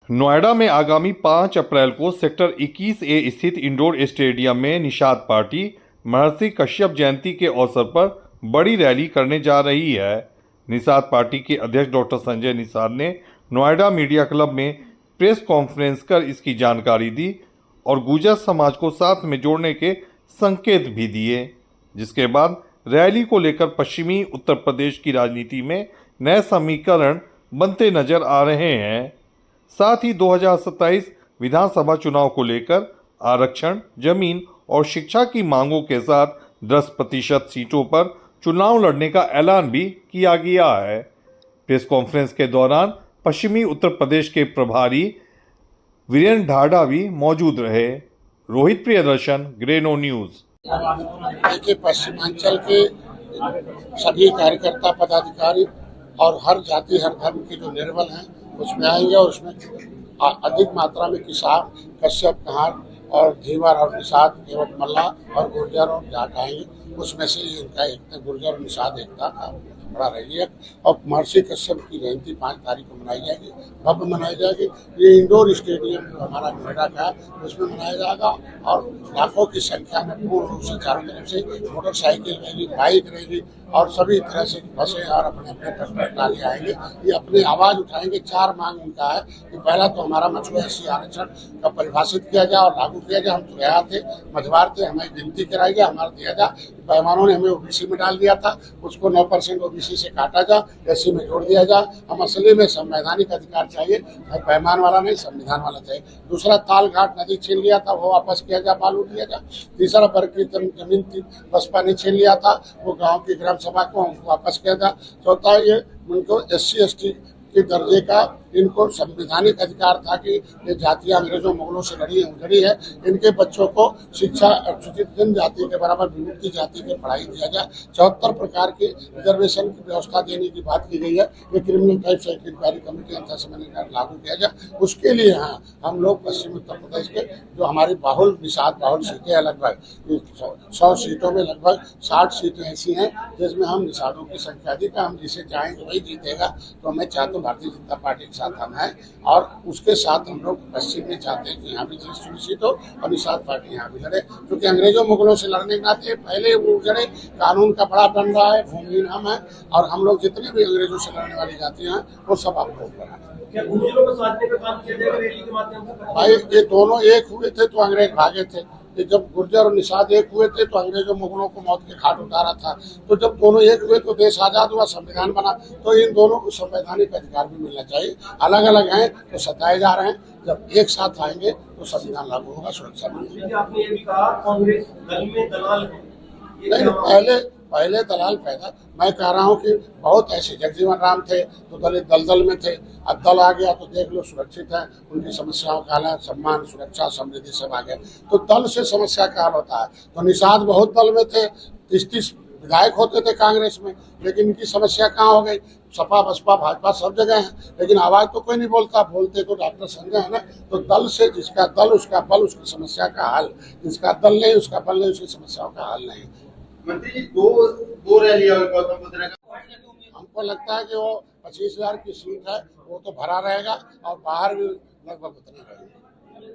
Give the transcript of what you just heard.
नोएडा में आगामी 5 अप्रैल को सेक्टर 21A स्थित इंडोर स्टेडियम में निषाद पार्टी महर्षि कश्यप जयंती के अवसर पर बड़ी रैली करने जा रही है। निषाद पार्टी के अध्यक्ष डॉक्टर संजय निषाद ने नोएडा मीडिया क्लब में प्रेस कॉन्फ्रेंस कर इसकी जानकारी दी और गुर्जर समाज को साथ में जोड़ने के संकेत भी दिए, जिसके बाद रैली को लेकर पश्चिमी उत्तर प्रदेश की राजनीति में नए समीकरण बनते नजर आ रहे हैं। साथ ही 2027 विधानसभा चुनाव को लेकर आरक्षण, जमीन और शिक्षा की मांगों के साथ 10% सीटों पर चुनाव लड़ने का ऐलान भी किया गया है। प्रेस कॉन्फ्रेंस के दौरान पश्चिमी उत्तर प्रदेश के प्रभारी वीरेंद्र ढाडा भी मौजूद रहे। रोहित प्रियदर्शन, ग्रेनो न्यूज। देखिए, पश्चिमांचल के सभी कार्यकर्ता पदाधिकारी और हर जाति हर धर्म के जो निर्बल हैं उसमें आएंगे और उसमें अधिक मात्रा में किसान, कश्यप, कहार और धीवर और निषाद, केवट मल्ला और गुर्जर और जाट आएंगे। उसमें से इनका एक गुर्जर और निषाद एकता का बड़ा रही है। और महर्षि कश्यप की जयंती 5 तारीख को मनाई जाएगी, भव्य मनाई जाएगी। ये इंडोर स्टेडियम जो हमारा नोएडा का है उसमें मनाया जाएगा और लाखों की संख्या में पूर्ण रूप से चारों तरफ से मोटरसाइकिल रहेगी, बाइक रहेगी और सभी तरह से बसें और अपने अपने ट्रैक्टर ट्राली आएंगे। ये अपनी आवाज उठाएंगे। 4 मांग उनका है कि पहला तो हमारा मछुआ एससी आरक्षण का परिभाषित किया जाए और लागू किया जाए। हम तो यहाँ थे, मझवार थे, हमें गिनती कराई जाए, हमारा दिया जाए। पैमानों ने हमें ओबीसी में डाल दिया था, उसको 9% ओबीसी से काटा जाए, एससी में जोड़ दिया जाए। हम असली में संवैधानिक अधिकार चाहिए, पैमान वाला नहीं, संविधान वाला चाहिए। दूसरा, ताल घाट नदी छीन लिया था, वो वापस किया जाए, बालू दिया जाए। तीसरा, वर्ग की जमीन थी, बसपा ने छीन लिया था, वो गाँव की ग्राम सभा को हमको वापस किया था। चौथा, ये उनको SC ST के दर्जे का इनको संवैधानिक अधिकार था कि ये जातियां अंग्रेजों मुगलों से लड़ी है। इनके बच्चों को शिक्षा अनुसूचित जनजाति के बराबर विमुक्ति जाति की पढ़ाई दिया जाए। 74 प्रकार के रिजर्वेशन की व्यवस्था देने की बात की गई है। ये criminal types act inquiry committee अंतर्समन लागू किया जाए। उसके लिए हम लोग पश्चिम उत्तर प्रदेश के जो हमारी बाहुल सीटें हैं, लगभग 100 सीटों में लगभग 60 सीटें ऐसी हैं जिसमें हम निषादों की संख्या अधिक है। हम जिसे चाहेंगे वही जीतेगा। तो मैं चाहता हूँ भारतीय जनता पार्टी के साथ हम हैं और उसके साथ हम लोग पश्चिम में चाहते हैं कि यहाँ भी जीत सुनिश्चित हो और निषाद पार्टी यहाँ भी लड़े, क्योंकि अंग्रेजों मुगलों से लड़ने के नाते पहले वो लड़े। कानून का बड़ा बन रहा है, भूमिहीन हम हैं और हम लोग जितने भी अंग्रेजों से लड़ने वाली जातियां हैं वो सब आप लोग बना भाई। ये दोनों एक हुए थे तो अंग्रेज भागे थे। जब गुर्जर और निषाद एक हुए थे तो अंग्रेजों मुगलों को मौत के घाट उतारा था। तो जब दोनों एक हुए तो देश आजाद हुआ, संविधान बना। तो इन दोनों को संवैधानिक अधिकार भी मिलना चाहिए। अलग अलग हैं तो सताए जा रहे हैं, जब एक साथ आएंगे तो संविधान लागू होगा, सुरक्षा मिलेगी। आपने ये भी कहा कांग्रेस दल में दलाल है। नहीं, पहले दलाल पैदा, मैं कह रहा हूँ कि बहुत ऐसे जगजीवन राम थे तो दलित दलदल में थे। अब दल आ गया तो देख लो सुरक्षित है, उनकी समस्याओं का हल, सम्मान, सुरक्षा, समृद्धि सब आ गया। तो दल से समस्या का हल होता है। तो निषाद बहुत दल में थे, 30 विधायक होते थे कांग्रेस में, लेकिन इनकी समस्या कहाँ हो गई? सपा, बसपा, भाजपा सब जगह है, लेकिन आवाज तो कोई नहीं बोलता। बोलते तो डॉक्टर संजय है ना। तो दल से जिसका दल उसका बल, उसकी समस्या का हल। जिसका दल नहीं उसका बल नहीं, उसकी समस्याओं का हल नहीं। मंत्री जी, दो रैली और गौतम बुद्ध नगर, हमको लगता है कि वो 25,000 की सीट है, वो तो भरा रहेगा और बाहर भी लगभग उतनी रहेगी।